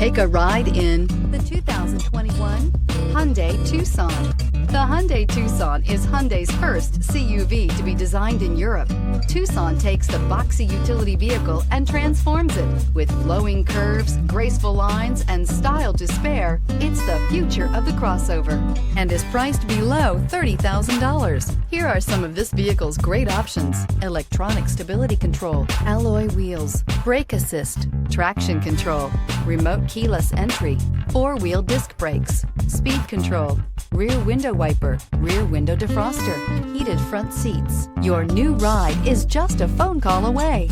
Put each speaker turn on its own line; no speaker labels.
Take a ride in the 2021 Hyundai Tucson. The Hyundai Tucson is Hyundai's first CUV to be designed in Europe. Tucson takes the boxy utility vehicle and transforms it. With flowing curves, graceful lines, and style to spare, it's the future of the crossover and is priced below $30,000. Here are some of this vehicle's great options: electronic stability control, alloy wheels, brake assist, traction control, remote keyless entry, four-wheel disc brakes, speed control, rear window wiper, rear window defroster, heated front seats. Your new ride is just a phone call away.